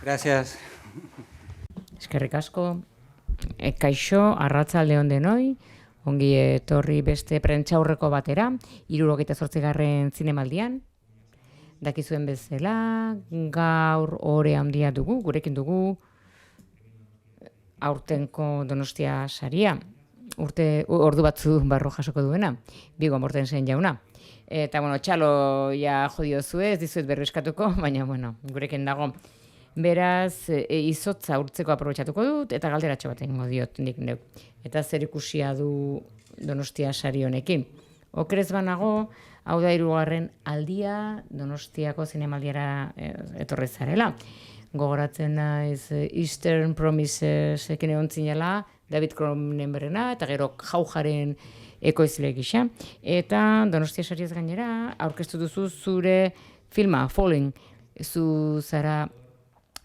Gracias. Eskerrik asko. Kaixo, arratsalde on denoi, ongi etorri beste prentsaurreko batera, 78. zinemaldian. Dakizuen bezala, gaur ore handia dugu, gurekin dugu aurtenko Donostia saria. Ordu batzu barro jasoko duena, Bigo Mortensen jauna. Eta, txalo ja jodio zue, ez dizuet berrizkatuko, baina, gurekin dago. Beraz, izotza urtzeko aprobetxatuko dut, eta galderatxo bat egingo diot nik neuk. Eta zer ikusia du Donostia sari honekin. Okrez banago, hau da 3. aldia Donostiako zinemaldiara etorri zarela. Gogoratzen naiz Eastern Promises ekin egon zinela, David Cronenbergena, eta gero Jaujaren ekoizle gisa. Eta Donostia sariez gainera, aurkeztu duzu zure filma, Falling. Zu zara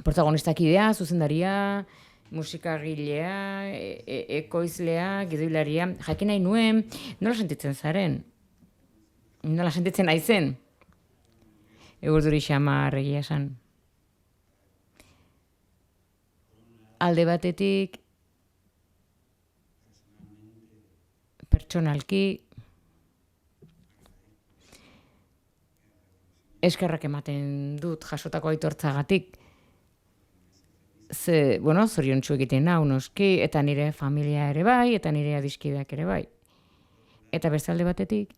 protagonistak idea, zuzendaria, musikagilea, ekoizlea, gidoilaria. Jakin nahi nuen, nola sentitzen zaren? Nola sentitzen naizen? Egurduri xamar egia esan. Alde batetik, pertsonalki, eskerrak ematen dut jasotako aitortzagatik. Zoriontsu egiten nau noski, eta nire familia ere bai, eta nire adiskideak ere bai. Eta beste alde batetik,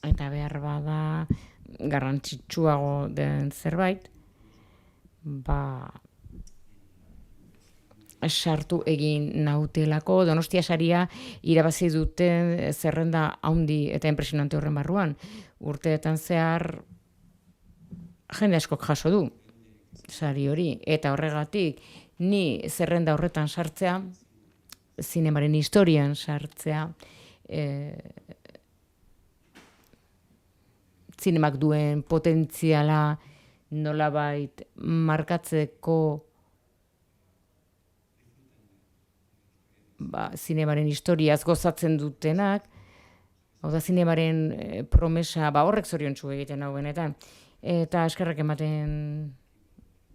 eta behar bada garrantzitsuago den zerbait, sartu egin nautelako Donostia saria irabazi duten zerrenda handi eta impresionante horren barruan. Urteetan zehar jende askok jaso du sari hori, eta horregatik ni zerrenda horretan sartzea, zinemaren historian sartzea, zinemak duen potentziala nolabait markatzeko zinemaren historiaz gozatzen dutenak, hau da zinemaren promesa, horrek zoriontsu egiten hau benetan. Eta eskerrak ematen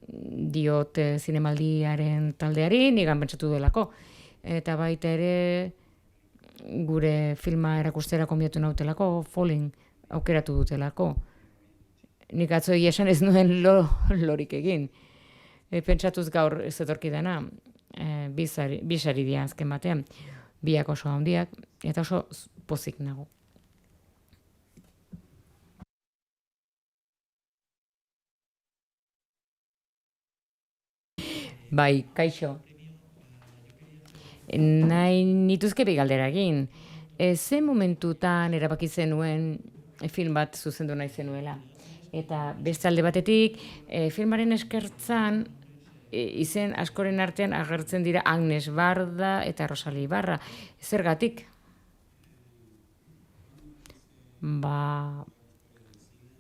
diot zinemaldiaren taldeari, nigan pentsatu delako. Eta baita ere gure filma erakustera konbiatu nautelako, Falling aukeratu dutelako. Nik atzo egia esan ez nuen lorik egin. Pentsatuz gaur ez etorki dena, bi sari dira azken batean, biak oso handiak, eta oso pozik nago. Bai, kaixo. Nahi nituzke bi galdera egin. Ze momentutan erabaki zenuen film bat zuzendu nahi zenuela? Eta beste alde batetik, filmaren eskertzan, izen askoren artean agertzen dira Agnes Barda eta Rosalie Ibarra. Zergatik?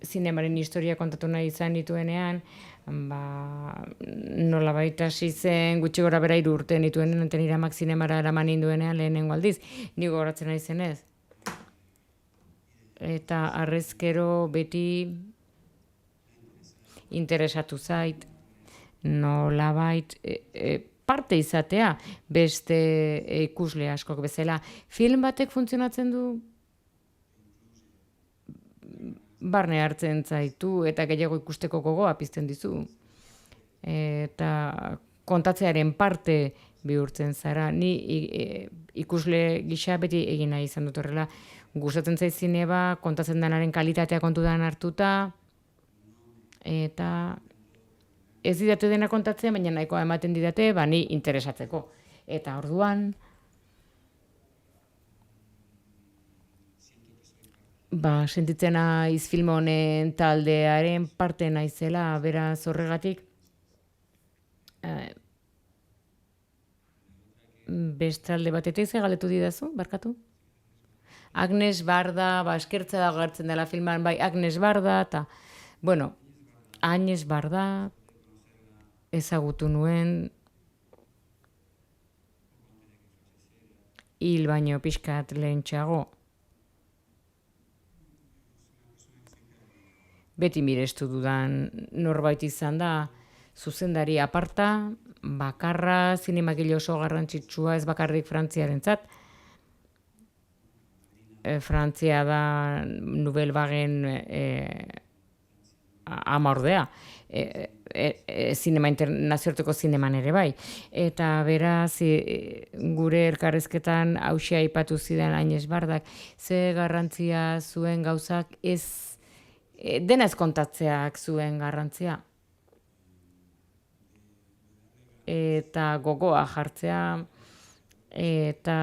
Zinemaren historia kontatu nahi izan dituenean, nolabait hasi zen gutxi gora bera 3 urte nituenean, eta nire amak zinemara eraman ninduenean lehenengo aldiz. Ni gogoratzen nahi zenez. Eta arrezkero beti interesatu zait, nolabait parte izatea beste ikusle askok bezala. Film batek funtzionatzen du barne hartzen zaitu eta gehiago ikusteko gogoa pizten dizu. Eta kontatzearen parte bihurtzen zara. Ni ikusle gisa beti egin nahi izan dut horrela. Gustatzen zait zineba, kontatzen denaren kalitatea kontutan hartuta, eta ez didate dena kontatzen, baina nahikoa ematen didate, ni interesatzeko. Eta orduan, sentitzen naiz film honen taldearen parte naizela, beraz horregatik, beste alde batetik ze galetu didazu, barkatu? Agnes Barda, eskertza da agertzen dela filman, Agnes Barda, eta, Agnes Barda ezagutu nuen hil baino pixkat lehentxeago. Beti mirestu dudan norbait izan da, zuzendari aparta, bakarra, zinemagile oso garrantzitsua ez bakarrik Frantziarentzat. Frantzia da Nouvelle Vague ama ordea. Zinema nazioarteko zineman ere bai. Eta beraz, gure elkarrezketan hauxe aipatu zidan Agnès Bardak, ze garrantzia zuen gauzak ez, dena ez kontatzeak zuen garrantzia. Eta gogoa jartzea, eta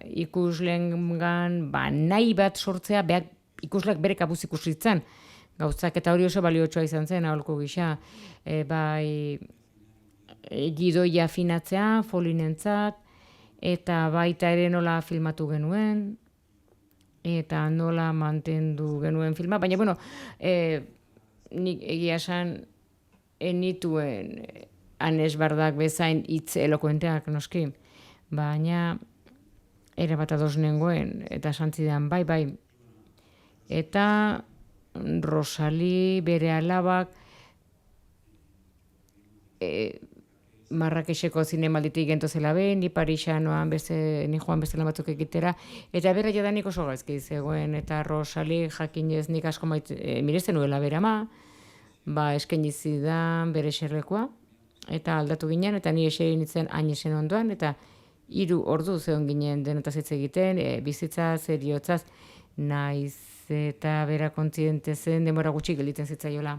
ikuslengan nahi bat sortzea, ikusleak bere kabuz ikusitzen, gauzak, eta hori oso baliotsua izan zen, aholku gisa, bai gidoia afinatzea, folinentzat, eta baita ere nola filmatu genuen, eta nola mantendu genuen filma, baina, bueno, nik egia esan, enituen Agnès Bardak bezain hitz elokuenteak noski, baina erabat ados nengoen, eta santzidan, bai. Eta Rosali bere alabak Marrakexeko zinemalditik gentozela behin, ni Parisa ni joan beste lan batzuk egitera, eta bera jadanik oso gaizki zegoen, eta Rosali jakinez nik asko miresten nuela bere ama, eskaini zidan bere eserlekua, eta aldatu ginen, eta ni eseri nintzen Agnesen ondoan, eta 3 ordu zeon ginen denetaz hitz egiten, bizitza, seriotzaz, naiz eta bera kontziente zen denbora gutxi gelditzen zitzaiola.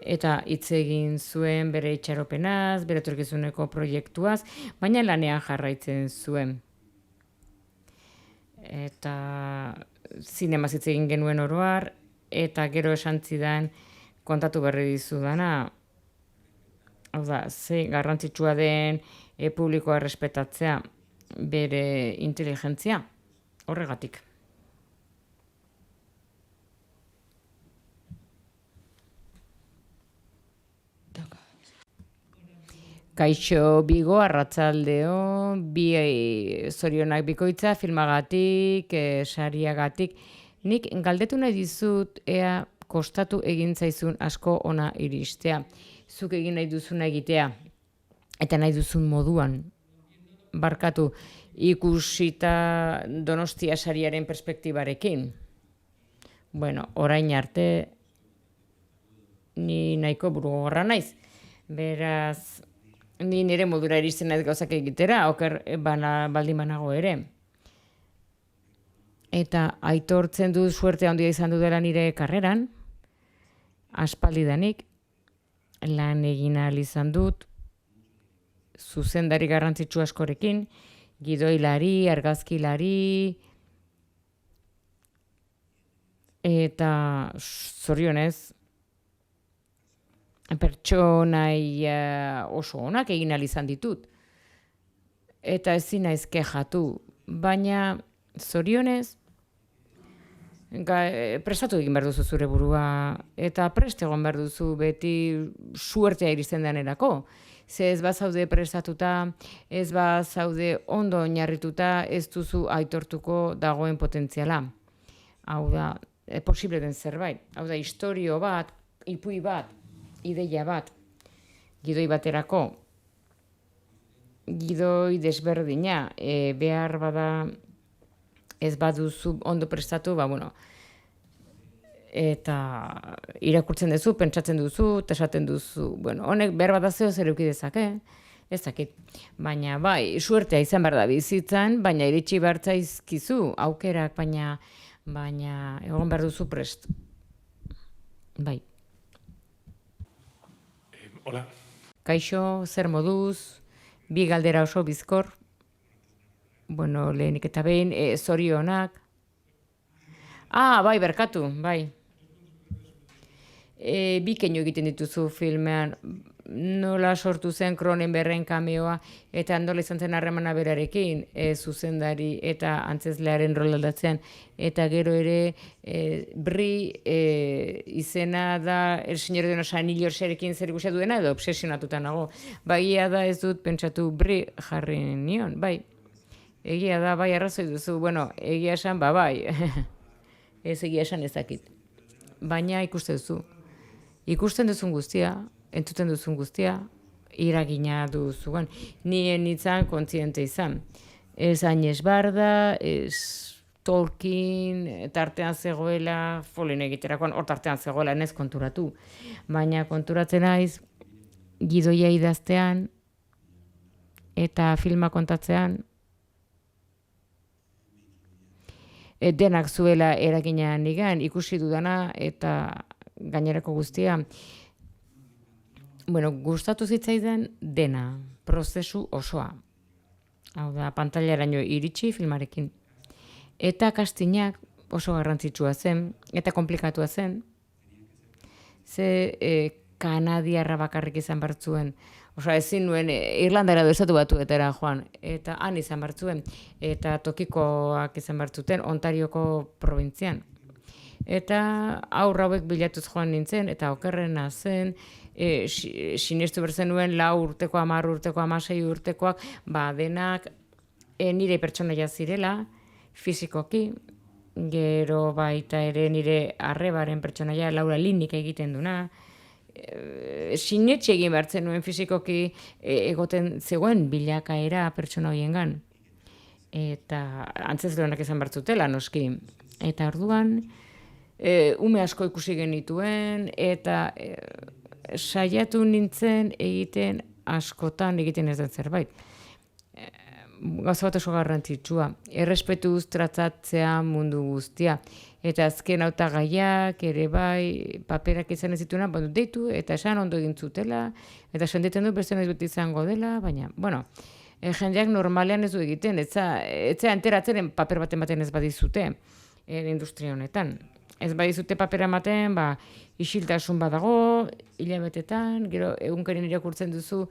Eta hitz egin zuen bere itxaropenaz, bere etorkizuneko proiektuaz, baina lanean jarraitzen zuen. Eta zinemaz hitz egin genuen oroar, eta gero esan zidan kontatu berri dizudana, hau da, ze garrantzitsua den publikoa errespetatzea bere inteligentzia, horregatik. Kaixo Bigo, arratsaldeo, bi zorionak bikoitza, filmagatik, sariagatik. Nik galdetu nahi dizut, ea kostatu egin zaizun asko ona iristea. Zuk egin nahi duzuna egitea, eta nahi duzun moduan. Barkatu, ikusita Donostia sariaren perspektibarekin. Bueno, orain arte, ni nahiko burugogorra naiz. Beraz, ni nire modura iristen naiz gauzak egitera, oker baldin banago ere. Eta aitortzen dut suerte handia izan dudala nire karreran, aspaldidanik, lan egin ahal izan dut, zuzendari garrantzitsu askorekin, gidoilari, argazkilari, eta zorionez, pertsonai oso onak egin ahal izan ditut. Eta ezin naiz kexatu, baina zorionez, prestatu egin behar duzu zure burua, eta prest egon behar duzu beti suertea iristen denerako. Ze ez bazaude prestatuta, ez bazaude ondo oinarrituta, ez duzu aitortuko dagoen potentziala. Hau da, posible den zerbait. Hau da, istorio bat, ipui bat, ideia bat, gidoi baterako, gidoi desberdina, behar bada ez baduzu ondo prestatu, eta irakurtzen duzu, pentsatzen duzu, esaten duzu, honek behar bat azeo zer eduki dezake, ez dakit. Baina bai, suertea izan behar da bizitzan, baina iritsi behar zaizkizu aukerak, baina egon behar duzu prest. Bai. Hola. Kaixo, zer moduz, bi galdera oso bizkor, lehenik eta behin, zorionak. Bai, berkatu, bai. Bi keinu egiten dituzu filmean, nola sortu zen Cronenbergen kameoa, eta nola izan zen harremana berarekin, zuzendari eta antzezlearen rol aldatzean, eta gero ere Bri izena da El Señor de los Anillos serekin zer ikusia duena, edo obsesionatuta nago. Egia da ez dut pentsatu Bri jarri nion, bai. Egia da, bai, arrazoi duzu, egia esan, bai. Ez egia esan ez dakit. Baina ikuste duzu. ikusten duzun guztia, entzuten duzun guztia, iragina du zuen. Nien itzan kontziente izan. Ez Agnes Barda, ez Tolkien, tartean zegoela, folin egiterakoan, hor tartean zegoela, enez konturatu. Baina konturatzen naiz, gidoia idaztean, eta filma kontatzean, denak zuela eragina nigan, ikusi dudana, eta gainerako guztia. Bueno, gustatu zitzaidan dena, prozesu osoa. Hau da, pantailaraino iritsi filmarekin. Eta kastinak oso garrantzitsua zen, eta komplikatua zen. Ze kanadiarra bakarrik izan bartzuen. Osa, ezin nuen Irlandara Estatu Batuetara joan, eta han izan bartzuen, eta tokikoak izan bartzuten, Ontarioko probintzian. Eta aurra hauek bilatuz joan nintzen, eta okerrena zen, sinestu berzen nuen 4 urteko, 10 urteko, 16 urtekoak, denak nire pertsonaia zirela, fizikoki, gero baita ere nire arrebaren pertsonaia Laura Linik egiten duna, sinetxe egin behartzen nuen fizikoki egoten zegoen bilakaera pertsona horiengan. Eta antzezleonak izan bertzutela, noski. Eta orduan, ume asko ikusi genituen, eta saiatu nintzen egiten askotan egiten ez den zerbait. Gauza bat oso garrantzitsua, errespetuz tratatzea mundu guztia. Eta azken hautagaiak ere bai, paperak izan ez zituena, deitu, eta esan ondo egin zutela, eta sentitzen du beste noiz beti izango dela, baina, bueno, jendeak normalean ez du egiten, etzea enteratzen paper baten ez badizute, industria honetan. Ez badizute papera ematen, isiltasun badago, hilabetetan, gero egunkarien irakurtzen duzu,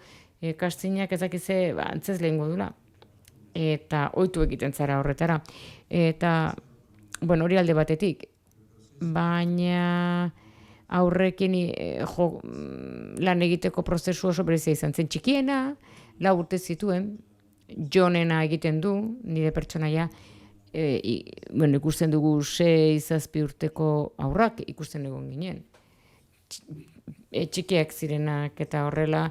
kastinak ezakize antzez lehengo dula. Eta ohitu egiten zara horretara. Eta, bueno, hori alde batetik. Baina aurrekin lan egiteko prozesu oso berezia izan zen. Txikiena, 4 urte zituen, Jonena egiten du, nire pertsonaia, ikusten dugu 6-7 urteko aurrak ikusten egon ginen. Txikiak zirenak eta horrela,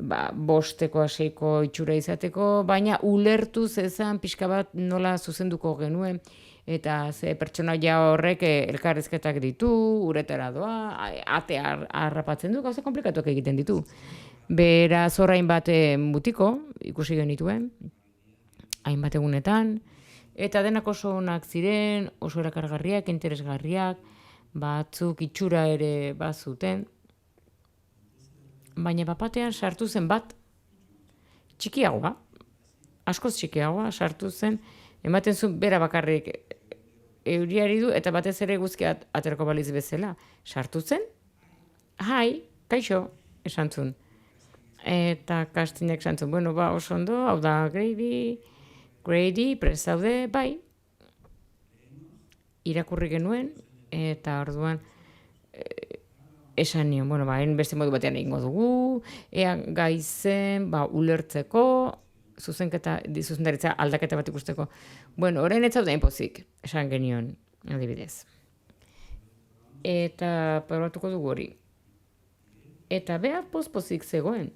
5-ko 6-ko itxura izateko, baina ulertu zezan pixka bat nola zuzenduko genuen, eta ze pertsonaia horrek elkarrizketak ditu, uretara doa, atea harrapatzen du, gauza komplikatuak egiten ditu. Beraz orain bat mutiko ikusi genituen, hainbat egunetan, eta denak oso onak ziren, oso erakargarriak, interesgarriak, batzuk itxura ere bazuten, baina bapatean sartu zen bat, txikiagoa, askoz txikiagoa, sartu zen, ematen zuen bera bakarrik euriari du, eta batez ere guzkia aterako baliz bezala. Sartu zen, kaixo, esan zuen. Eta kastinek esan zuen, bueno, oso ondo, hau da Grady, prest zaude, bai. Irakurri genuen, eta orduan, esan nion, bueno, beste modu batean egingo dugu, ea gaizen, ulertzeko, zuzendaritza aldaketa bat ikusteko. Bueno, orain ez zaude inpozik, esan genion, adibidez. Eta probatuko dugu hori. Eta beha pozik zegoen.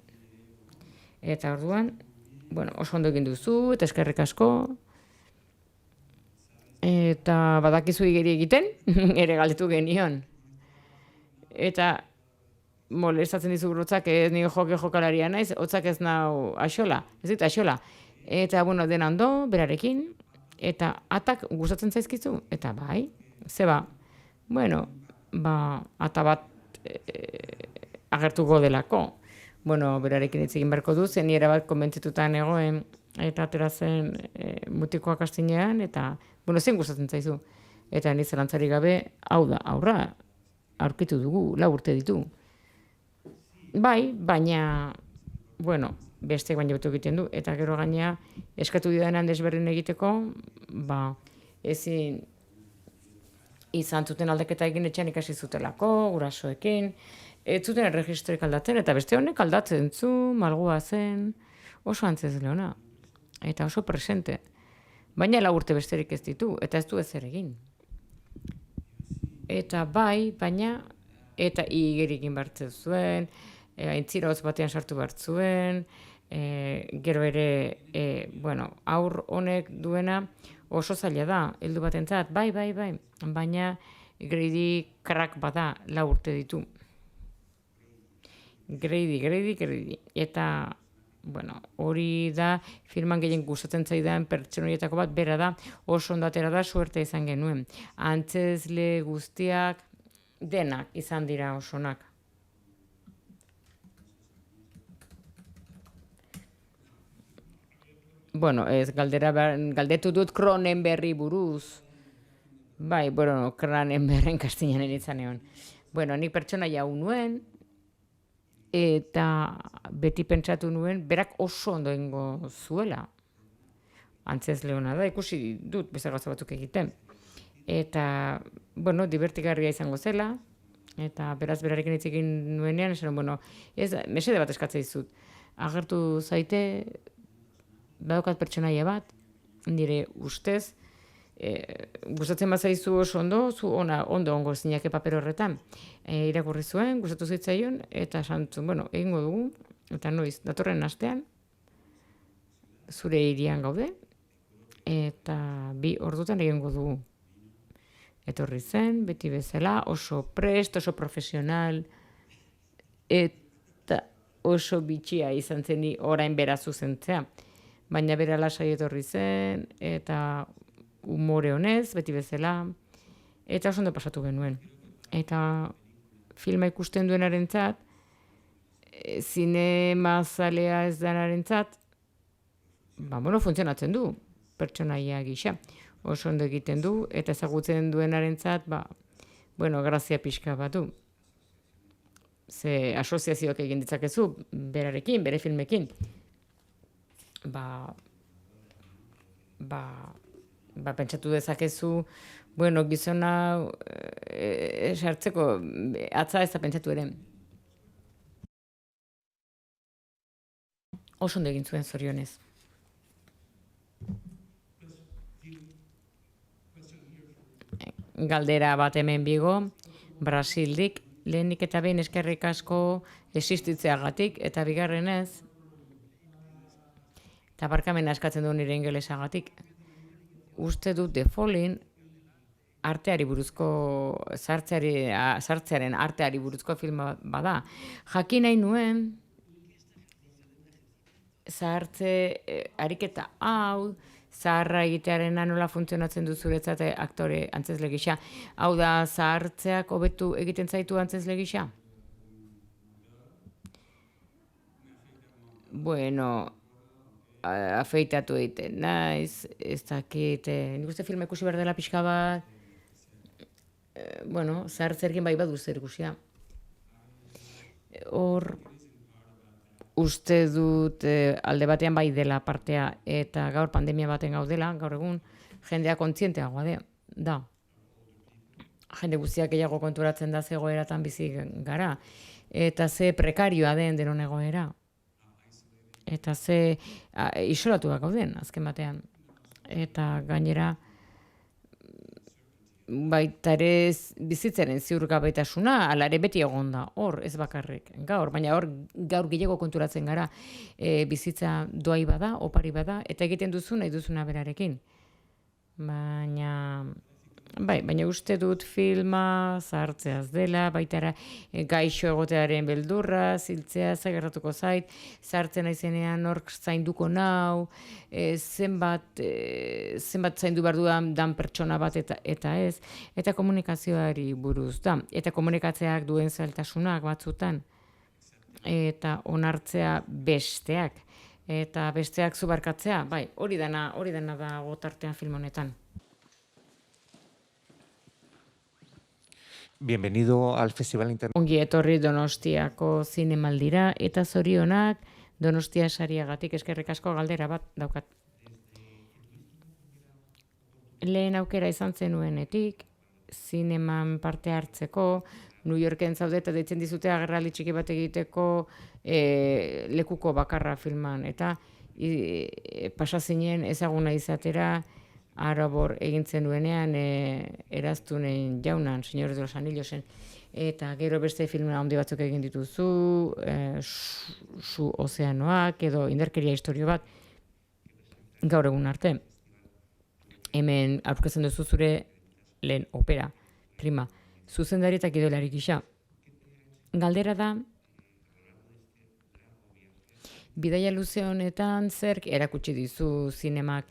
Eta orduan, bueno, oso ondo egin duzu, eta eskerrik asko, eta badakizu igeri egiten, ere galdetu genion. Eta molestatzen dizu hotzak, ez nire jokalaria naiz, hotzak ez nau axola, ez dit axola. Eta, bueno, dena ondo, berarekin, eta atak gustatzen zaizkizu, eta bai, zeba, bueno, ata bat agertuko delako. Bueno, berarekin hitz egin beharko du, zen nire bat konbentzitutan egoen, eta atera zen mutikoak astinean, eta, bueno, zen gustatzen zaizu. Eta ni zelantzari gabe, hau da, aurra, aurkitu dugu, 4 urte ditu. Bai, baina, bueno, besteek baina betu egiten du, eta gero gaina eskatu didanean desberdin egiteko, ezin izan zuten aldaketa egin etxean ikasi zutelako, gurasoekin, ez zuten erregistroik aldatzen, eta beste honek aldatzen zu, malgua zen, oso antzezleona, eta oso presente. Baina 4 urte besterik ez ditu, eta ez du ezer egin. Eta bai, baina eta igerikin bartzen zuen, aintzira hotz batean sartu bartzuen, gero ere, aur honek duena oso zaila da, heldu batentzat, bai, baina Grady crack bada, 4 urte ditu. Grady. Eta, hori da, filman gehien gustatzen zaidan pertsonoietako bat, bera da, oso ondo atera da, suerte izan genuen. Antzezle guztiak, denak izan dira osonak. Ez galdetu dut Cronenberri buruz. Bai, Cronenberren kastinan eritzan egon. Nik pertsona jau nuen, eta beti pentsatu nuen, berak oso ondo egingo zuela. Antzez leona da, ikusi dut beste gauza batzuk egiten. Eta, divertigarria izango zela, eta beraz berarekin hitz egin nuenean, esan, ez, mesede bat eskatzea dizut. Agertu zaite, badaukat pertsonaia bat, nire ustez, gustatzen bazaizu oso ondo, zu ondo ongo zinake paper horretan. Irakurri zuen, gustatu zitzaion, eta esantzun, egingo dugu, eta noiz, datorren astean, zure hirian gaude, eta 2 ordutan egingo dugu. Etorri zen, beti bezala, oso prest, oso profesional, eta oso bitxia izan zen orain bera zuzentzea. Baina bera lasai etorri zen, eta umore honez, beti bezala, eta oso ondo pasatu genuen. Eta filma ikusten duenarentzat, zinema zalea ez denarentzat, funtzionatzen du, pertsonaia gisa. Oso ondo egiten du, eta ezagutzen duenarentzat, grazia pixka bat du. Ze asoziazioak egin ditzakezu, berarekin, bere filmekin. Pentsatu dezakezu, gizona sartzeko atza ez da pentsatu ere. Oso ondo egin zuen zorionez. Galdera bat hemen bigo, Brasildik, lehenik eta behin eskerrik asko existitzeagatik, eta bigarrenez, eta barkamena eskatzen du nire ingelesagatik. Uste dut The Fallen arteari buruzko, sartzearen arteari buruzko filma bada. Jakin nahi nuen, zahartze ariketa hau, zaharra egitearen nola funtzionatzen du zuretzat aktore antzezle gisa. Hau da, zahartzeak hobetu egiten zaitu antzezle gisa? Afeitatu egiten naiz, ez dakit, nik uste filma ikusi behar dela pixka bat, zahartzerkin bai badu zer ikusia. Hor, uste dut alde batean bai dela partea, eta gaur pandemia baten gaudela, gaur egun jendea kontzienteagoa da. Jende guztiak gehiago konturatzen da ze egoeratan bizi gara, eta ze prekarioa den denon egoera. Eta ze isolatuak gauden, azken batean. Eta gainera, baita ere bizitzaren ziurgabetasuna, ala ere beti egon da, hor, ez bakarrik, gaur, baina hor gaur gehiago konturatzen gara, bizitza doai bada, opari bada, eta egiten duzu nahi duzuna berarekin. Baina uste dut filma zahartzeaz dela, baita gaixo egotearen beldurra, ziltzea, zagerratuko zait, zahartzen naizenean nork zainduko nau, zenbat zaindu behar dudan dan pertsona bat eta ez, eta komunikazioari buruz da, eta komunikatzeak duen zailtasunak batzutan, eta onartzea besteak, eta besteak zubarkatzea, bai, hori dena da gotartean film honetan. Bienvenido al Festival Internacional. Ongi etorri Donostiako zinemaldira eta zorionak Donostia sariagatik eskerrik asko galdera bat daukat. Lehen aukera izan zenuenetik, zineman parte hartzeko, New Yorken zaude eta deitzen dizute agerraldi txiki bat egiteko lekuko bakarra filman. Eta pasazinen ezaguna izatera, Arabor egin zenuenean eraztunen jaunan, Señor de los Anillosen. eta gero beste film handi batzuk egin dituzu, su ozeanoak, edo indarkeria historio bat, gaur egun arte. Hemen aurkezten duzu zure lehen opera, prima, zuzendari eta gidoilari gisa. Galdera da, bidaia luze honetan zerk erakutsi dizu zinemak,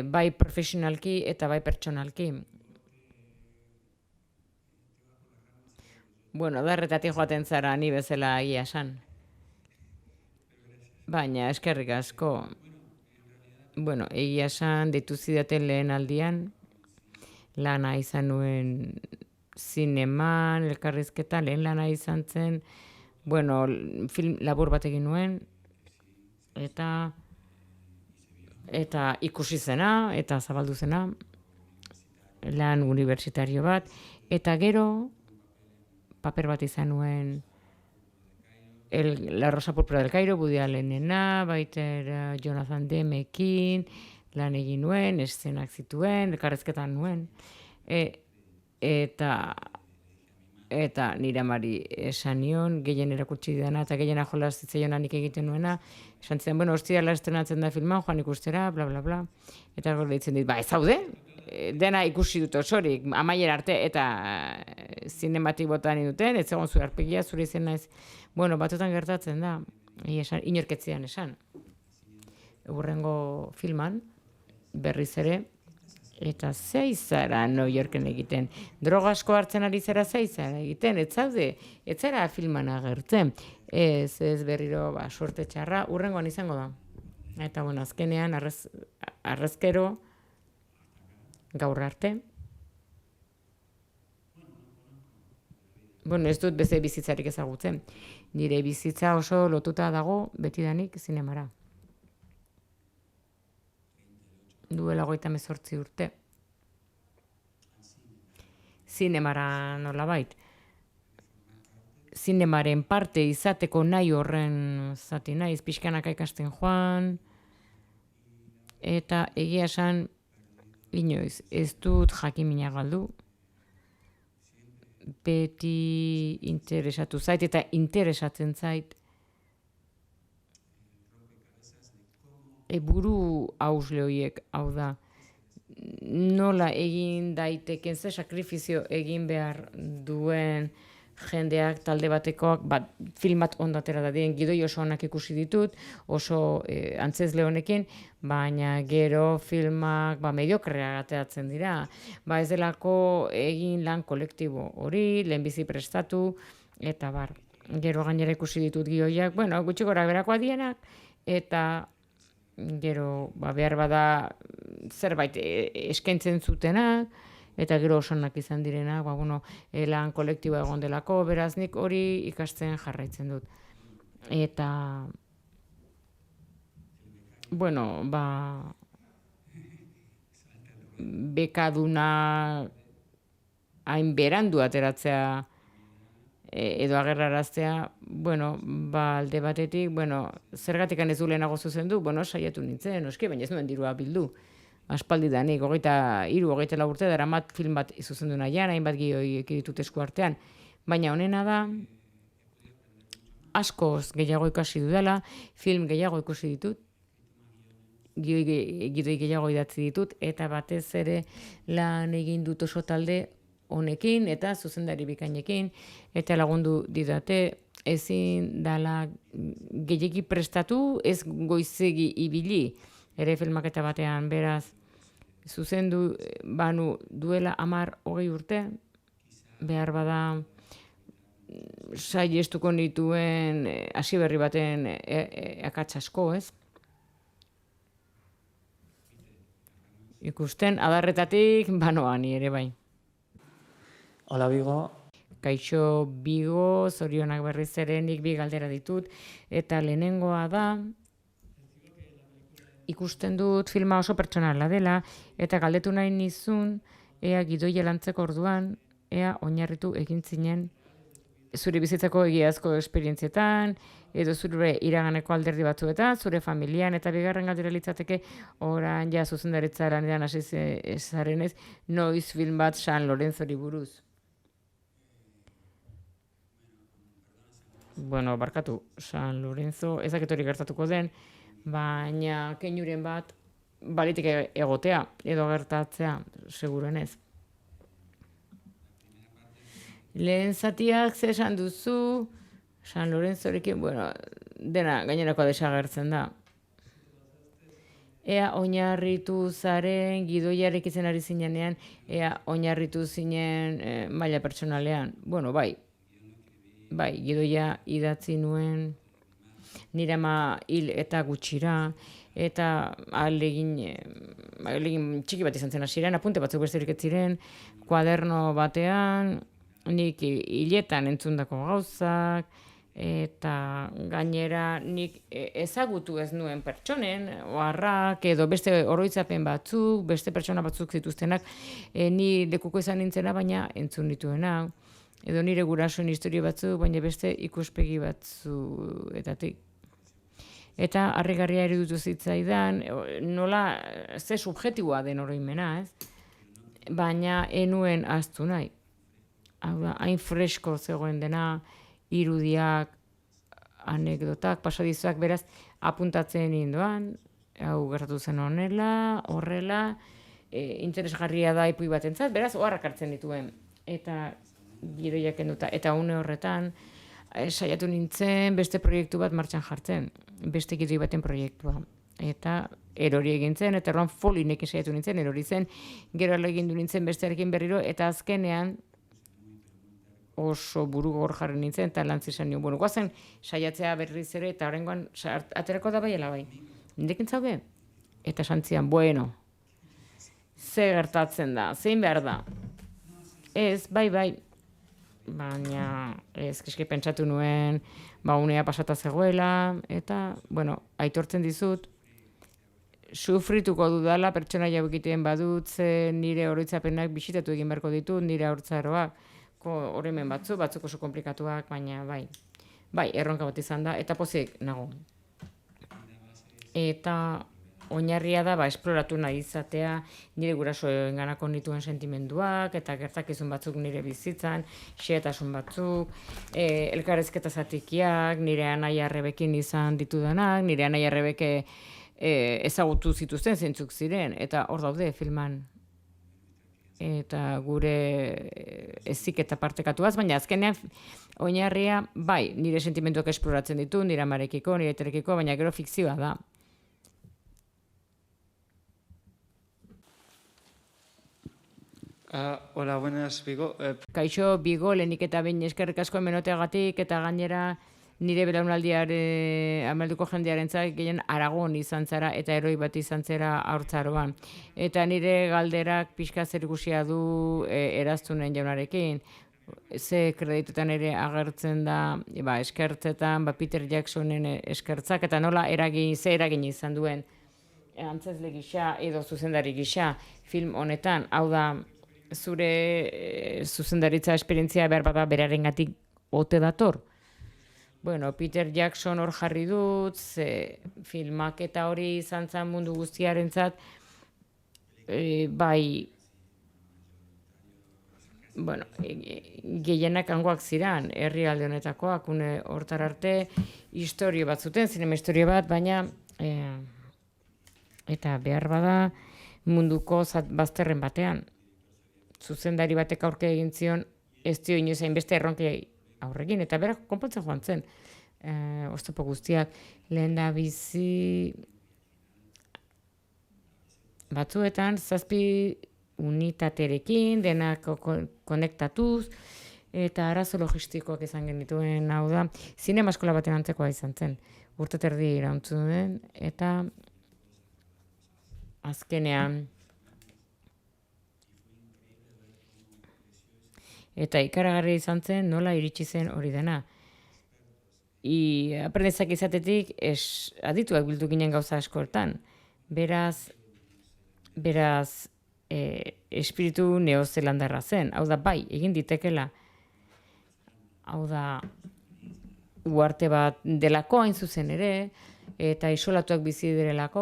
bai profesionalki eta bai pertsonalki. Bueno, darretatik joaten zara ni bezala egia esan. Baina eskerrik asko. Bueno, egia esan deitu zidaten lehen aldian, lana izan nuen zineman, elkarrizketa, lehen lana izan zen, bueno, film labur bat egin nuen, eta ikusi zena, eta zabaldu zena, lan unibertsitario bat, eta gero, paper bat izan nuen La Rosa Púrpura del Cairo, Woody Allenena, baita Jonathan Demmekin, lan egin nuen, eszenak zituen, elkarrezketan nuen. Eta nire amari esan nion, gehien erakutsi dena, eta gehien ajolaz zitzaiona nik egiten nuena, esan zen, bueno, ostira estrenatzen da filman, joan ikustera, bla, bla, bla. Eta gero ditzen dit, ez zaude? Dena ikusi dut osorik, amaiera arte, eta zinematik botan duten, ez zegoen zure arpegia, zure izen naiz. Bueno, batzutan gertatzen da, inorketzean esan. Hurrengo filman, berriz ere, eta zeizara New Yorken egiten. Droga asko hartzen ari zara zeizara egiten, ez zaude, ez zara filman agertzen. Ez berriro, suerte txarra, hurrengoan izango da. Eta, bueno, azkenean, arrezkero, gaur arte. Bueno, ez dut beste bizitzarik ezagutzen. Nire bizitza oso lotuta dago betidanik zinemara. Duela 38 urte. Zinemara nolabait. Zinemaren parte izateko nahi horren zati naiz, pixkanaka ikasten joan, eta egia esan, inoiz, ez dut jakimina galdu, beti interesatu zait eta interesatzen zait buru hausle horiek, hau da, nola egin daiteken, ze sakrifizio egin behar duen jendeak, talde batekoak, film bat ondatera da dien, gidoi oso onak ikusi ditut, oso antzezle honekin, baina gero filmak mediokreak ateratzen dira. Ez delako egin lan kolektibo hori, lehenbizi prestatu, eta gero gainera ikusi ditut gioiak, gutxi gora berakoa dienak, eta gero behar bada zerbait eskaintzen zutenak, eta gero osonak izan direnak, lan kolektiboa egon delako, beraz nik hori ikasten jarraitzen dut. Eta, bekaduna hain berandu ateratzea edo agerraraztea, alde batetik, zergatik ez du lehenago zuzendu, saiatu nintzen, baina ez nuen dirua bildu. Aspaldi danik, 23-24 urte daramat film bat zuzendu nahian, hainbat gioi ditut esku artean. Baina honena da, askoz gehiago ikasi dudala, film gehiago ikusi ditut, gidoi gehiago idatzi ditut, eta batez ere lan egin dut oso talde honekin, eta zuzendari bikainekin, eta lagundu didate, ezin dala gehiagi prestatu, ez goizegi ibili, ere filmaketa batean, beraz, zuzendu banu duela 10-20 urte, behar bada saiestuko nituen hasi berri baten akats asko, ez? Ikusten, adarretatik, ni ere bai. Hola, Bigo. Kaixo, Bigo, zorionak berriz ere nik bi galdera ditut, eta lehenengoa da, ikusten dut filma oso pertsonala dela, eta galdetu nahi nizun, ea gidoia lantzeko orduan, ea oinarritu egin zinen zure bizitzako egiazko esperientzietan, edo zure iraganeko alderdi batzuetan, zure familian, eta bigarren galdera litzateke, orain zuzendaritza lanean hasi zarenez, noiz film bat San Lorenzori buruz. bueno, barkatu, San Lorenzo, ez dakit hori gertatuko den, baina keinuren bat baliteke egotea edo gertatzea, seguruenez. Lehen zatiak ze esan duzu, San Lorenzorekin, bueno, dena gainerakoa desagertzen da. Ea oinarritu zaren, gidoiarekin ari zinenean, ea oinarritu zinen maila pertsonalean. Bueno, bai, gidoia idatzi nuen, nire ama hil eta gutxira, eta ahalegin txiki bat izan zen hasieran, apunte batzuk besterik ez ziren, kuaderno batean, nik hiletan entzundako gauzak, eta gainera nik ezagutu ez nuen pertsonen, oharrak edo beste oroitzapen batzuk, beste pertsona batzuk zituztenak, ni lekuko izan nintzena, baina entzun nituena, edo nire gurasoen historia batzuk, baina beste ikuspegi batzuetatik. Eta harrigarria iruditu zitzaidan, nola ze subjektiboa den oroimena, ez? Baina enuen ahaztu nahi. Hau da, hain fresko zegoen dena, irudiak, anekdotak, pasadizoak, beraz, apuntatzen indoan, hau gertatu zen horrela, interesgarria da ipui batentzat, beraz, oharrak hartzen dituen. Eta gidoiak enduta, eta une horretan, saiatu nintzen beste proiektu bat martxan jartzen, beste gidoi baten proiektua. Eta erori egin zen, eta erroan folinekin saiatu nintzen, erori zen, gero egindu nintzen bestearekin berriro, eta azkenean oso buru gor jarri nintzen, eta lantzi zen nion. Bueno, guazen saiatzea berriz ere, eta horrengoan aterako da baiela bai. Nindekin zaude? Eta santzian, bueno, ze gertatzen da, zein behar da? Ez, bai, baina ez kiski pentsatu nuen, unea pasata zegoela, eta, bueno, aitortzen dizut, sufrituko dudala pertsona jau egiten badut, ze nire oroitzapenak bisitatu egin beharko ditut, nire haurtzaroak, horremen batzuk oso komplikatuak, baina bai, erronka bat izan da, eta pozik nago. Eta oinarria da, esploratu nahi izatea, nire gurasoenganako nituen sentimenduak, eta gertakizun batzuk nire bizitzan, xehetasun batzuk, elkarrezketa zatikiak, nire anaia arrebekin izan ditudanak, nire anaia arrebeke ezagutu zituzten zeintzuk ziren, eta hor daude filman. Eta gure heziketa partekatuaz, baina azkenean oinarria, nire sentimenduak esploratzen ditu, nire amarekiko, nire aiterekiko, baina gero fikzioa da. Hola, buenas, Bigo. Kaixo, Bigo, lehenik eta behin eskerrik asko hemeroteagatik, eta gainera nire amalduko jendearentzat gehien Aragon izan zara eta heroi bat izan zera haurtzaroan. Eta nire galderak pixka zerikusia du eraztunen jaunarekin. Ze kreditutan ere agertzen da, eskertzetan, Peter Jacksonen eskertzak, eta nola ze eragin izan duen antzezle gisa edo zuzendari gisa film honetan. Hau da, zure zuzendaritza esperientzia behar bada berarengatik ote dator. Bueno, Peter Jackson hor jarri dut, filmak eta hori izan zen mundu guztiarentzat, gehienak hangoak ziren, herrialde honetakoak, hortar arte, historio bat zuten, zinema historio bat, baina, eta behar bada munduko bazterren batean. Zuzendari batek aurke egin zion, ez dio inoiz hainbeste erronkei aurrekin, eta berak konpontzen joan zen. Oztopo guztiak, lehen da bizi batzuetan, 7 unitaterekin, denak konektatuz, eta arazo logistikoak izan genituen, hau da, zinema eskola baten antzekoa izan zen. Urte terdi irauntzun den, eta azkenean, eta ikaragarri izan zen nola iritsi zen hori dena. Aprendezak izatetik adituak bildu ginen gauza askoetan. Beraz, espiritu neozelandarra zen. Hau da, egin ditekela. Hau da, uarte bat delako hain zuzen ere, eta isolatuak bizi direlako,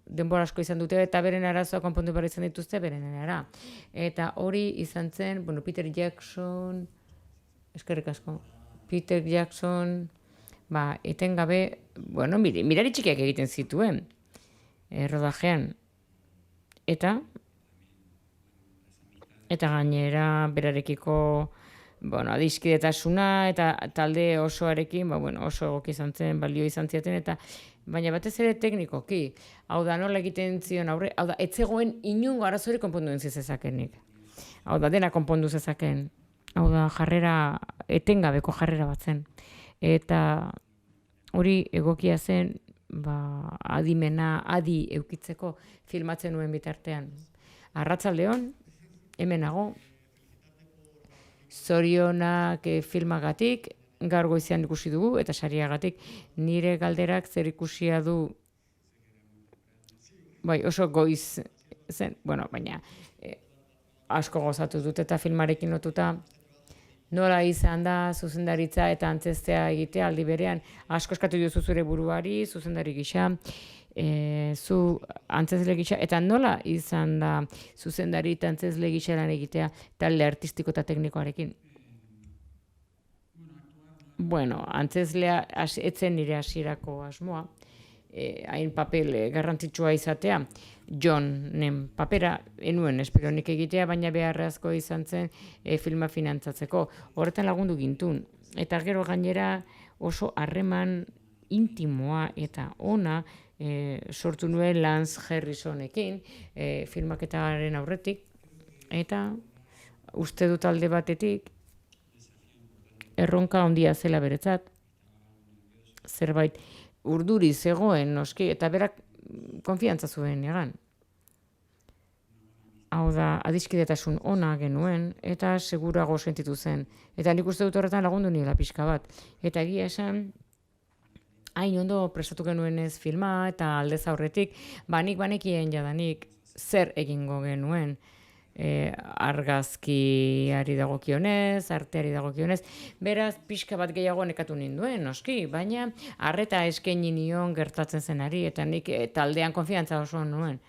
denbora asko izan dute, eta beren arazoa konpondu behar izan dituzte beren ara. Eta hori izan zen, Peter Jackson, eskerrik asko, Peter Jackson, etengabe, mirari txikiak egiten zituen, rodajean. Eta gainera berarekiko, adiskidetasuna eta talde osoarekin, oso egoki izan zen, balio izan ziaten, eta baina batez ere teknikoki. Hau da, nola egiten zion aurre, hau da, etzegoen inungo arazori konpondu zezakenik. Hau da, dena konpondu zezaken. Hau da, etengabeko jarrera bat zen. Eta hori egokia zen, adi eukitzeko filmatzen nuen bitartean. Arratsaldeon, hemenago, zorionak filmagatik, gaur goizean ikusi dugu, eta sariagatik nire galderak zer ikusia du, oso goiz zen, baina asko gozatu dut eta filmarekin lotuta, nola izan da zuzendaritza eta antzestea egitea aldi berean, asko eskatu diozu zure buruari, zuzendari gisa, zu antzesle gisa, eta nola izan da zuzendari eta antzesle gisa lan egitea talde artistiko eta teknikoarekin? Antzeslea etzen nire hasierako asmoa, hain papel garrantzitsua izatea, Johnen papera enuen esperonik egitea, baina beharrezko izan zen filma finantzatzeko. Horretan lagundu gintun. Eta gero gainera oso harreman intimoa eta ona sortu nuen Lance Harrisonekin filmaketaren aurretik. Eta uste dut alde batetik erronka handia zela beretzat. Zerbait urduri zegoen noski eta berak konfiantza zuen egan. Hau da, adiskidetasun ona genuen, eta segurago sentitu zen. Eta nik uste dut horretan lagundu nila pixka bat. Eta egia esan, hain ondo prestatu genuenez filma, eta aldez aurretik, nik banekien jadanik zer egingo genuen. Argazkiari dagokionez, arteari dagokionez, beraz pixka bat gehiago nekatu ninduen, noski, baina arreta eskaini nion gertatzen zenari, eta nik taldean konfiantza oso nuen.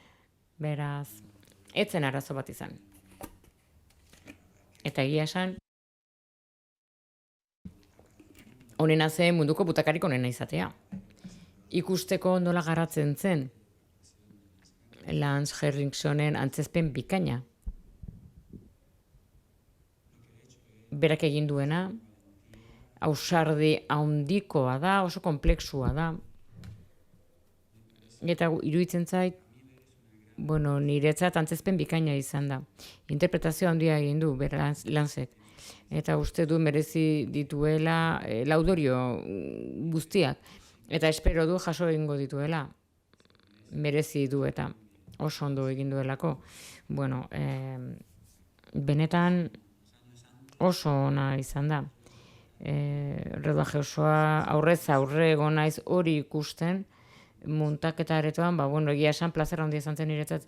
Beraz, etzen arazo bat izan. Eta egia esan, honena zen munduko butakarik honena izatea. Ikusteko nola garatzen zen Lance Henriksenen antzezpen bikaina. Berak egin duena, ausardi handikoa da, oso konplexua da. Eta iruditzen zait, niretzat antzezpen bikaina izan da. Interpretazio handia egin du, Lancek. Eta uste du merezi dituela laudorio guztiak. Eta espero du jaso egingo dituela. Merezi du eta oso ondo egin duelako. Benetan oso ona izan da. Rodaje osoa aurrez aurre egon naiz hori ikusten, muntaketa aretoan, egia esan plazer handia izan zen niretzat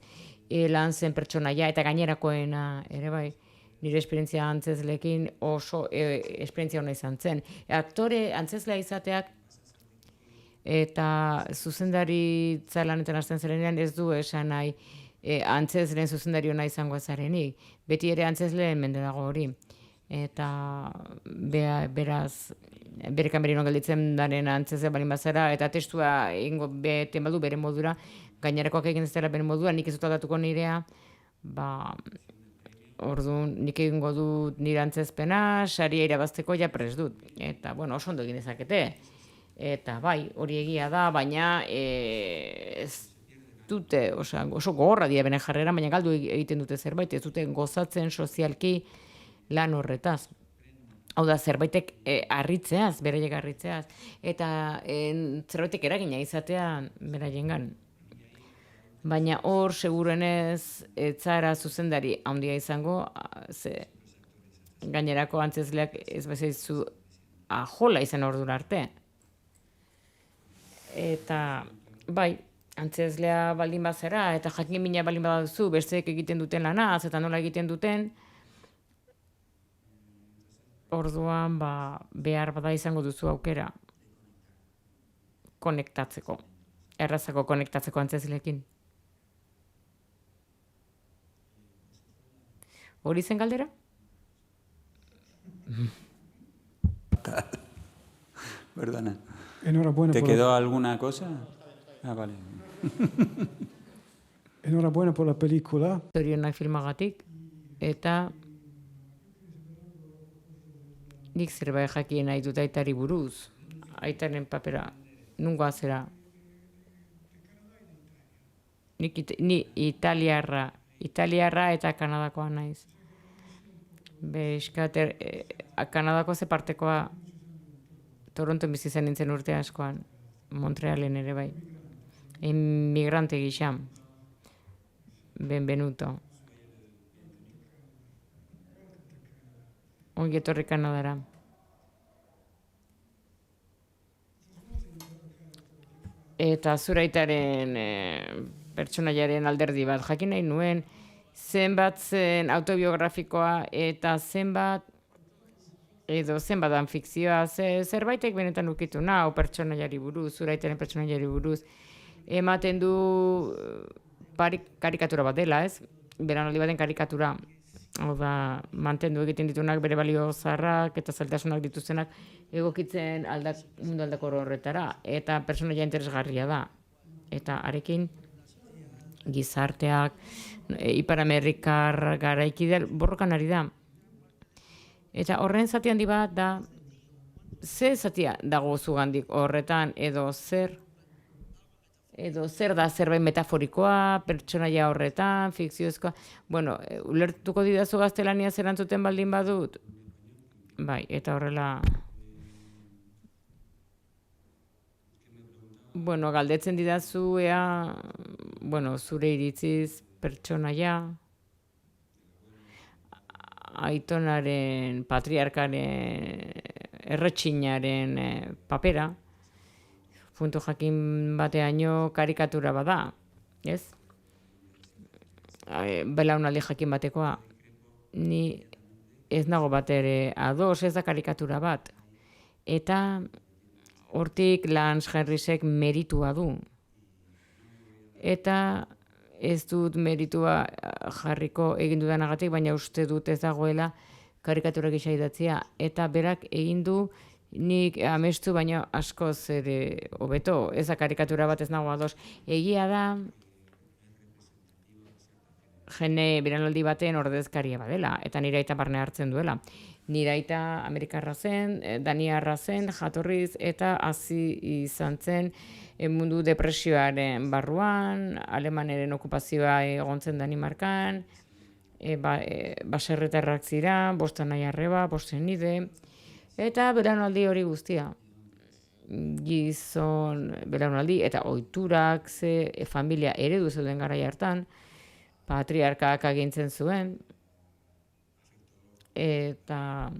Lancen pertsonaia eta gainerakoena ere bai. Nire esperientzia antzezleekin oso esperientzia ona izan zen. Aktore antzezlea izateak eta zuzendari lanetan hasten zerenean ez du esan nahi antzezleen zuzendari ona izango zarenik. Beti ere antzezleen mende dago hori. Eta beraz bere kamerino gelditzen daren antzezle balin bazara eta testua egingo beten badu bere modura, gainerakoak egin ez dela bere modura, nik ez dut aldatuko nirea, orduan nik egingo dut nire antzezpena, saria irabazteko ja prest dut. Eta, oso ondo egin dezakete. Eta bai, hori egia da, baina ez dute, oso gogorra dira bene jarrera, baina galdu egiten dute zerbait, ez dute gozatzen sozialki lan horretaz. Hau da, zerbaitek harritzeaz, beraiek harritzeaz, eta zerbaitek eragina izatea beraiengan. Baina hor, segurenez, etzara zuzendari handia izango, ze gainerako antzezleak ez bezaizu ajola izan ordura arte. Eta, bai, antzezlea baldin bazera, eta jakin mina baldin baduzu, besteek egiten duten lanaz, eta nola egiten duten, orduan behar bada izango duzu aukera konektatzeko, errazako konektatzeko antzezleekin. Hori zen galdera? total. Perdona. Enhorabuena ¿Te por quedó alguna cosa? Ah, vale. enhorabuena por la película. Zorionak filmagatik, eta nik zerbait jakien nahi dut aitari buruz. Aitaren papera, nungo zera. Ni italiarra eta Kanadakoa naiz. Eskater, Kanadako ze partekoa Toronton bizi zen nintzen urte askoan, Montrealen ere bai. Inmigrante gisa. Benvenuto. Ongi etorri Kanadara. Eta zuraitaren pertsonaiaren alderdi bat jakin nahi nuen, zenbat zen autobiografikoa eta zenbat fikzioa, zerbaitek benetan ukitu nau pertsonaiari buruz, zuraitaren pertsonaiari buruz, ematen du karikatura bat dela, ez? Beranaldi baten karikatura. Hau da, mantendu egiten ditunak bere balio zaharrak eta zailtasunak dituztenak egokitzen mundu aldakor horretara. Eta pertsonaia interesgarria da. Eta arekin gizarteak, Ipar Amerikar garaikidea borrokan ari da. Eta horren zati handi bat da, ze zatia dago zugandik horretan edo zer da zerbait metaforikoa, pertsonaia horretan, fikziozkoa. Bueno, ulertuko didazu gaztelania erantzuten baldin badut? Bai, eta horrela... Bueno, galdetzen didazu ea, zure iritziz pertsonaia, aitonaren, patriarkaren, erretxinaren papera, puntu jakin bateaino karikatura bada, ez? Belaunaldi jakin batekoa, ni ez nago bat ere ados, ez da karikatura bat. Eta hortik Lance Henrysek meritua du. Eta ez dut meritua jarriko egin dudanagatik, baina uste dut ez dagoela karikatura gisa idatzia. Eta berak egin du nik amestu baina askoz ere hobeto, ez da karikatura bat ez nago ados. Egia da, jende beranaldi baten ordezkaria badela, eta nire aita barne hartzen duela. Nire aita Amerikarra zen, Daniarra zen, jatorriz, eta hasi izan zen mundu depresioaren barruan, Alemaneren okupazioa egontzen Danimarkan, baserritarrak ziren, bosten nahi arreba, bosten nide, eta belaunaldi hori guztia. Gizon belaunaldi eta ohiturak familia eredu zeuden garai hartan, patriarkak agintzen zuen, eta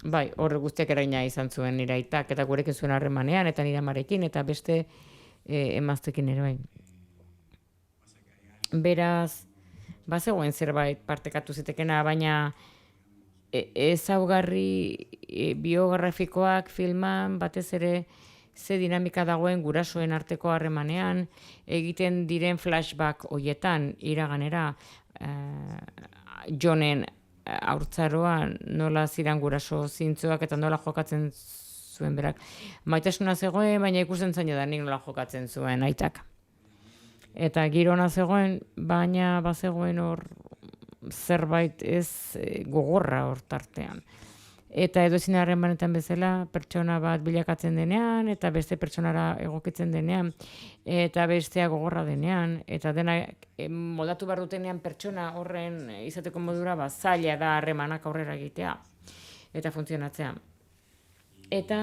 bai, horre guztiak eraina izan zuen nire aitak, eta gurekin zuen harremanean, eta nire amarekin, eta beste emaztekin ere bai. Beraz, bazegoen zerbait partekatu zitekena, baina ezaugarri biografikoak filman batez ere ze dinamika dagoen gurasoen arteko harremanean, egiten diren flashback hoietan iraganera, Jonen haurtzaroan nola ziren guraso zintzoak eta nola jokatzen zuen berak. Maitasuna zegoen, baina ikusten zaino da nik nola jokatzen zuen aitak. Eta girona zegoen, baina bazegoen hor zerbait ez gogorra hor tartean. Eta edozein harremanetan bezala pertsona bat bilakatzen denean, eta beste pertsonara egokitzen denean, eta bestea gogorra denean, eta dena moldatu behar dutenean pertsona horren izateko modura zaila da harremanak aurrera egitea, eta funtzionatzea. Eta,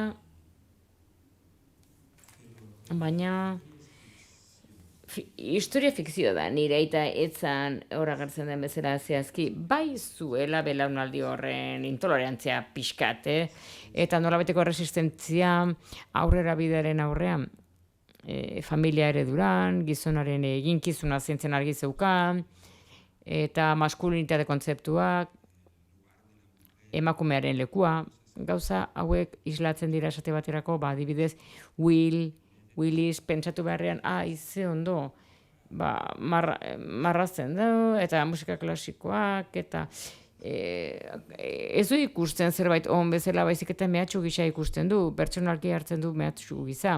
baina, historia fikzioa da, nire aita etzan hor agertzen den bezala zehazki, bai zuela belaunaldi horren intolerantzia pixkat, eta nolabeteko resistentzia aurrera bidearen aurrean, familia ereduran, gizonaren eginkizuna zentzen argi zeukan, eta maskulinitate kontzeptuak, emakumearen lekua, gauza hauek islatzen dira esate baterako, adibidez, Willis pentsatu beharrean, ize ondo, marrazten du, eta musika klasikoak, eta ez du ikusten zerbait on bezala, baizik eta mehatxu gisa ikusten du, pertsonalki hartzen du mehatxu gisa,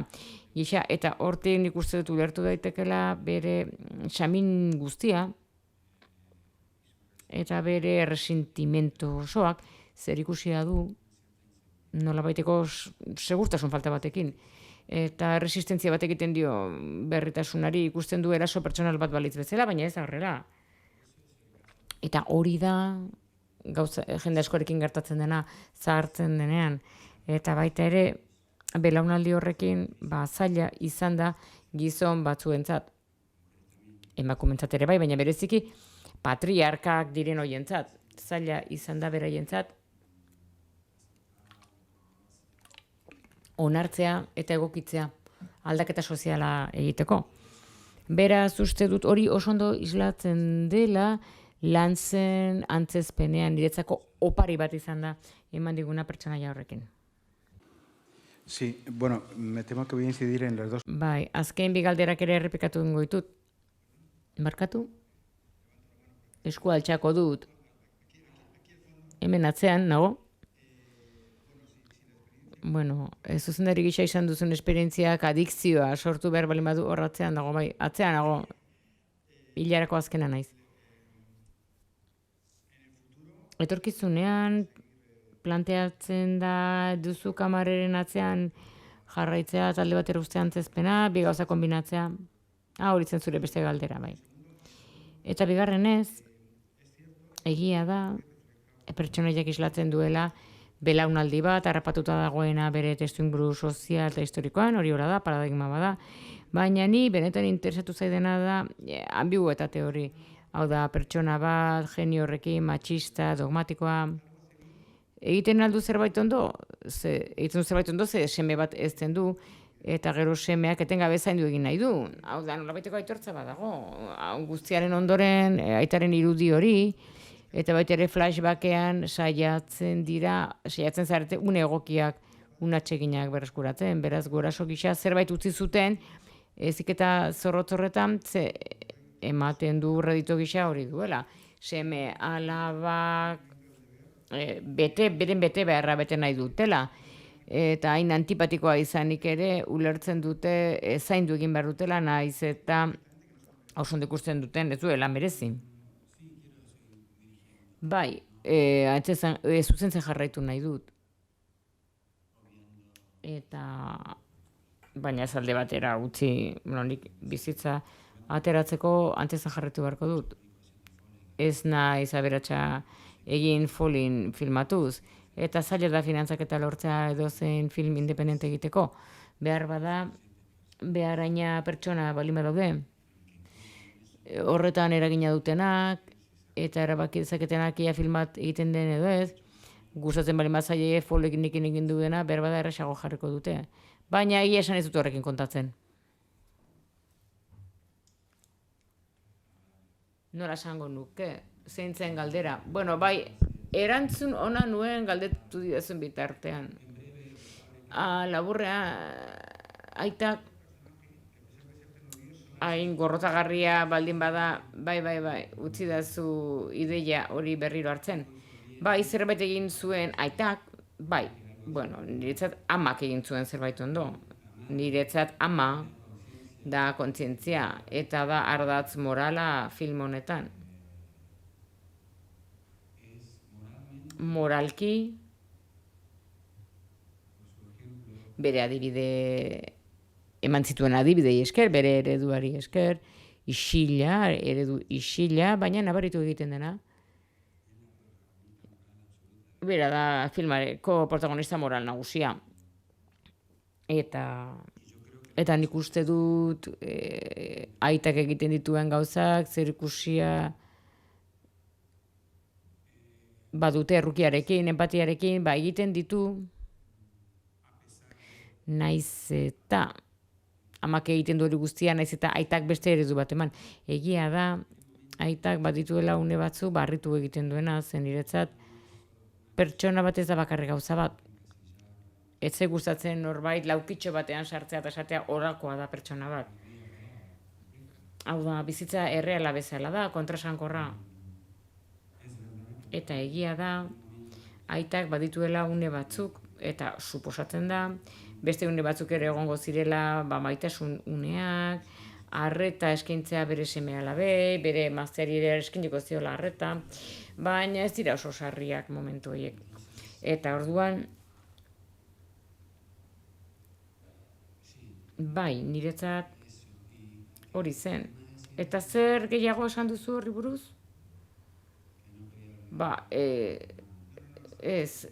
eta hortik nik uste dut ulertu daitekela bere xamin guztia, eta bere erresentimento osoak zer ikusia du nolabaiteko segurtasun falta batekin. Eta resistentzia bat egiten dio berritasunari, ikusten du eraso pertsonal bat balitz bezala, baina ez da horrela. Eta hori da gauza jende askorekin gertatzen dena, zahartzen denean, eta baita ere belaunaldi horrekin zaila izan da gizon batzuentzat. Emakumeentzat ere bai, baina bereziki patriarkak diren hoientzat, zaila izan da beraientzat onartzea eta egokitzea aldaketa soziala egiteko. Beraz, uste dut hori oso ondo islatzen dela Lantzen antzezpenean niretzako opari bat izan da eman diguna pertsonaia horrekin. Sí, bueno, me temo que voy a incidir en las dos. Bai, azken bi galderak ere errepikatu dengo ditut. Markatu? Esku altxako dut. Hemen atzean, nago? Bueno, zuzendari gisa izan duzun esperientziak adikzioa sortu behar bali badu horratzean dago, bai, atzean nago, hilarako azkena naiz. Etorkizunean planteatzen da duzu kamareren atzean jarraitzea talde batera ustea antzezpena, bi gauza kombinatzea. Hori zen zure beste galdera, bai. Eta bigarrenez, egia da, pertsonaiak islatzen duela belaunaldi bat, harrapatuta dagoena bere testuinguru sozial eta historikoan, hori hori da, paradigma bada, baina ni benetan interesatu zaidena da ambiguetate hori. Hau da, pertsona bat, genio horrekin, matxista, dogmatikoa. Egiten aldu zerbait ondo, ze seme bat ezten du, eta gero semeak etengabe zaindu egin nahi du. Hau da, nolabaiteko aitortza badago. Guztiaren ondoren, aitaren irudi hori, eta baita ere flashbackean saiatzen zarete une egokiak, unatxeginak berreskuratzen. Beraz, guraso gisa zerbait utzi zuten, ezik eta zorrotzorretan, ematen du redito gisa hori duela. Seme alabak beren bete beharra bete nahi dutela. Eta hain antipatikoa izanik ere ulertzen dute zaindu egin behar dutela nahiz eta oso ondo ikusten duten ez duela merezi. Bai, zuzentzen jarraitu nahi dut. Baina ez alde batera utzi, nik bizitza ateratzeko antzezan jarretu beharko dut. Ez naiz aberatsa egin folin filmatuz, eta zaila da finantzak eta lortzea edozein film independente egiteko. Behar bada, beharaina pertsona balin badaude, horretan eragina dutenak, eta erabaki dezaketenak ia filmat egiten den edo ez, gustatzen balin bazaile folekin egin duena, behar bada errasago jarriko dute. Baina egia esan ez dut horrekin kontatzen. Nola esango nuke, zein zen galdera. Bueno, bai, erantzun ona nuen galdetu didazun bitartean. Laburrea, aitak, hain gorrotagarria baldin bada, bai, utzi dazu ideia hori berriro hartzen. Bai, zerbait egin zuen aitak, bai, bueno, niretzat amak egin zuen zerbait ondo. Niretzat ama da kontzientzia, eta da ardatz morala film honetan. Moralki, bere adibide, eman zituen adibidei esker, bere ereduari esker, eredu isila, baina nabaritu egiten dena. Bera da filmareko protagonista moral nagusia. Eta nik uste dut aitak egiten dituen gauzak, zer ikusia badute errukiarekin, empatiarekin, egiten ditu, naiz eta amak egiten du hori guztia, naiz eta aitak beste eredu bat eman. Egia da, aitak badituela une batzu barritu egiten duena, zen niretzat pertsona bat ez da bakarrik gauza bat. Ez ze gustatzen norbait laukitxo batean sartzea eta esatea orakoa da pertsona bat. Hau da, bizitza erreala bezala da, kontrasankorra. eta egia da, aitak badituela une batzuk, eta suposatzen da, beste une batzuk ere egongo zirela maitasun uneak, arreta eskaintzea bere seme alabei, bere emazteari ere eskainiko ziola arreta, baina ez dira oso sarriak momentu horiek. Eta orduan, bai, niretzat hori zen. Eta zer gehiago esan duzu horri buruz? Ez,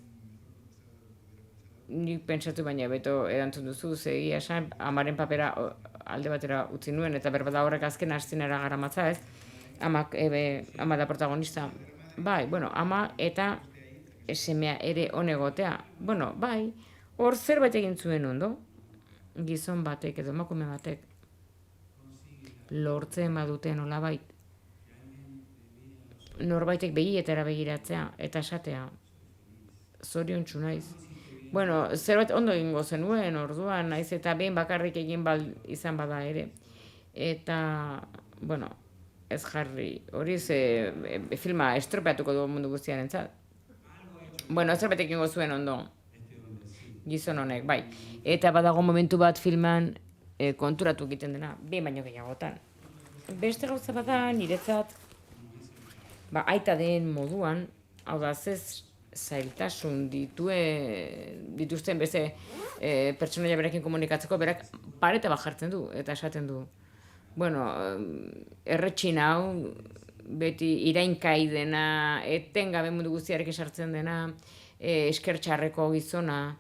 nik pentsatu baina beto erantzun duzu, egia esan, amaren papera alde batera utzi nuen, eta berbada horrek azken astinera garamatza, ez? Ama da protagonista. Bai, ama eta semea ere onegotea. Bai, hor zerbait egin zuen ondo, gizon batek edo emakume batek lortzen badute nolabait norbaitek begietara begiratzea eta esatea zoriontsu naiz. Zerbait ondo egingo zenuen orduan, naiz eta behin bakarrik egin izan bada ere. Eta, ez jarri, hori filma estropeatuko du mundu guztiarentzat. Zerbait egingo zuen ondo. Gizon honek, bai. Eta badago momentu bat filman konturatu egiten dena, behin baino gehiagotan. Beste gauza bada niretzat, aita den moduan, hau da, zailtasun dituzten beste pertsonaia berekin komunikatzeko, berak pareta bat jartzen du, eta esaten du. Erretxin hau, beti irainkai dena, etengabe mundu guztiarekin sartzen dena, eskertxarreko gizona,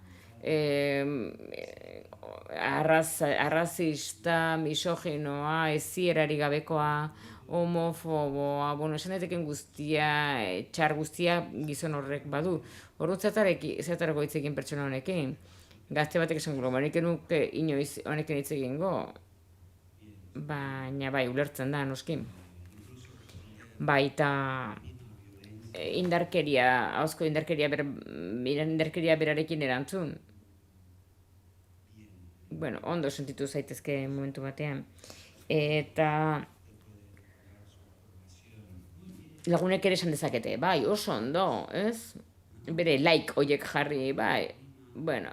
arrazista, misoginoa, ezierari gabekoa, homofoboa, esan daiteken guztia, txar guztia gizon horrek badu. Orduan zertarako hitz egin pertsona honekin. Gazte batek esan gero, nik enuke inoiz honekin hitz egingo. Baina ulertzen da, noskin. Eta indarkeria, hauzko indarkeria berarekin erantzun. Ondo sentitu zaitezke momentu batean. Eta lagunek ere esan dezakete, oso ondo, ez? Bere like horiek jarri,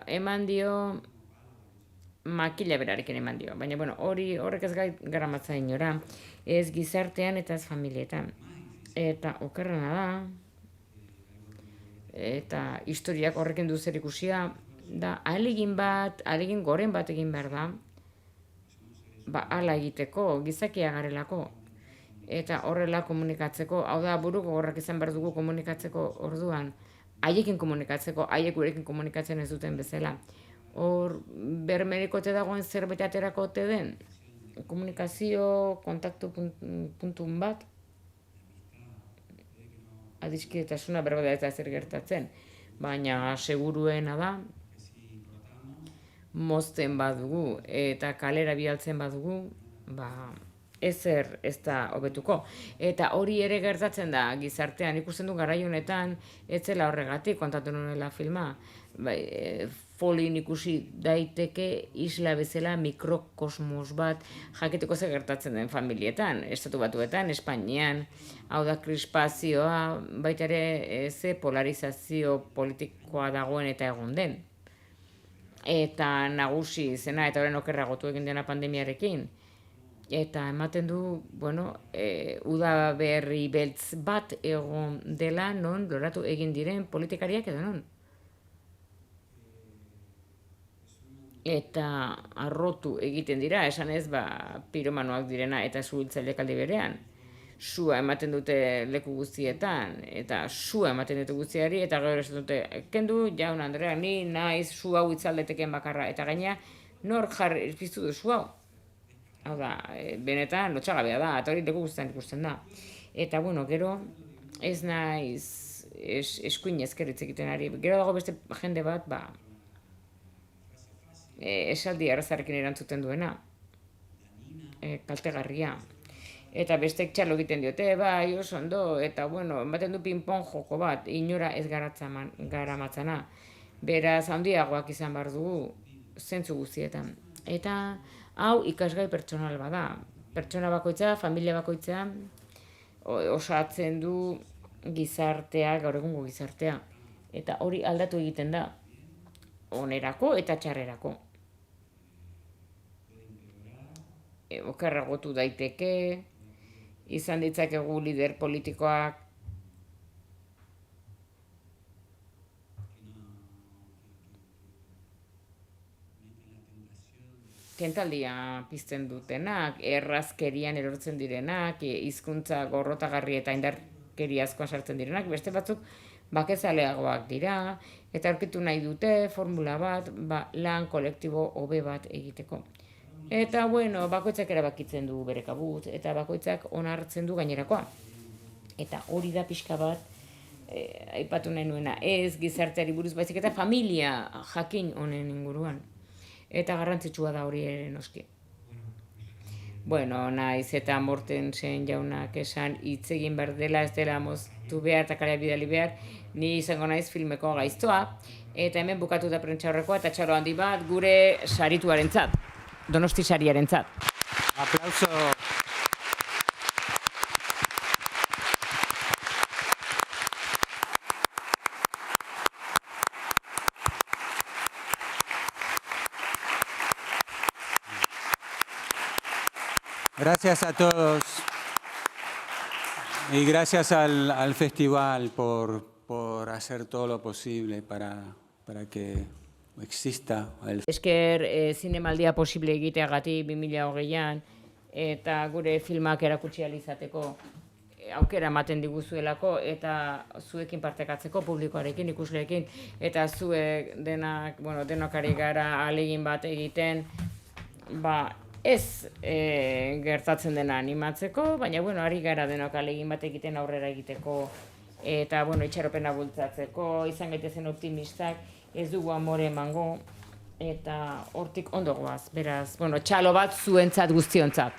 eman dio, makila berarekin eman dio. Baina, horrek ez garamatza inora, ez gizartean eta ez familietan. Eta okerrena da, eta historiak horrekin du zer ikusia, da, ahalegin goren bat egin behar da, hala egiteko, gizakia garelako. Eta horrela komunikatzeko, hau da, buruko gorrak izan behar dugu komunikatzeko orduan, haiekin komunikatzeko, haiek gurekin komunikatzen ez duten bezala. Hor, bermerikote dagoen zerbait aterako ote den, komunikazio, kontaktu puntun bat, adiskidetasuna berbada ez da zer gertatzen, baina seguruena da, mozten badugu eta kalera bialtzen badugu, ezer ez da hobetuko. Eta hori ere gertatzen da gizartean, ikusten du garai honetan, ez zela horregatik kontatu nuela filma. Folin ikusi daiteke isla bezala mikrokosmos bat jakiteko zer gertatzen den familietan, estatu batuetan, Espainian, hau da krispazioa, baita ere ze polarizazio politikoa dagoen eta egon den. Eta nagusi zena, eta horren okerragotu egin dena pandemiarekin. Eta ematen du, uda berri beltz bat egon dela non loratu egin diren politikariak edo non. Eta arrotu egiten dira, esan ez, piromanoak direna eta zuhiltzaileak aldi berean. Sua ematen dute leku guztietan, eta sua ematen dute guztiari, eta gero esan dute, kendu, jaun Andrea, ni naiz su hau itzaldeteken bakarra, eta gaina, nor jarri piztu du su hau. Hau da, benetan lotxagabea da, eta hori leku guztietan ikusten da. Eta, gero, ez naiz eskuin ezkerritz egiten ari. Gero dago beste jende bat, esaldi arrazarekin erantzuten duena, kaltegarria. Eta bestek txalo egiten diote, oso ondo, eta ematen du ping-pong joko bat, inora ez garamatzana. Beraz, handiagoak izan behar dugu, zentzu guztietan. Eta hau ikasgai pertsonal bada. Pertsona bakoitza, familia bakoitza, osatzen du gizartea, gaur egungo gizartea. Eta hori aldatu egiten da, onerako eta txarrerako. Okerragotu daiteke, izan ditzakegu lider politikoak kentaldia pizten dutenak, errazkerian erortzen direnak, hizkuntza gorrotagarri eta indarkeria askoan sartzen direnak, beste batzuk bakezaleagoak dira, eta aurkitu nahi dute formula bat, lan kolektibo hobe bat egiteko. Eta, bueno, bakoitzak erabakitzen du bere kabuz, eta bakoitzak onartzen du gainerakoa. Eta hori da pixka bat, aipatu nahi nuena, ez gizarteari buruz baizik eta familia jakin honen inguruan. Eta garrantzitsua da hori ere noski. Bueno, naiz eta Mortensen jaunak esan hitz egin behar dela, ez dela moztu behar eta kalea bidali behar, ni izango naiz filmeko gaiztoa, eta hemen bukatu da prentsaurrekoa eta txalo handi bat gure sarituarentzat, Donosti sariarentzat. Aplauso. Gracias a todos y gracias al festival por hacer todo lo posible para que exista el... Esker zinemaldia posible egiteagatik 2020an eta gure filmak erakutsi ahal izateko aukera ematen diguzuelako eta zuekin partekatzeko publikoarekin, ikusleekin eta zuek denok ari gara ahalegin bat egiten, ez gertatzen dena animatzeko, baina ari gara denok ahalegin bat egiten aurrera egiteko eta itxaropena bultzatzeko, izan gaitezen optimistak, ez dugu amore emango eta hortik ondo goaz, beraz, txalo bat zuentzat guztiontzat.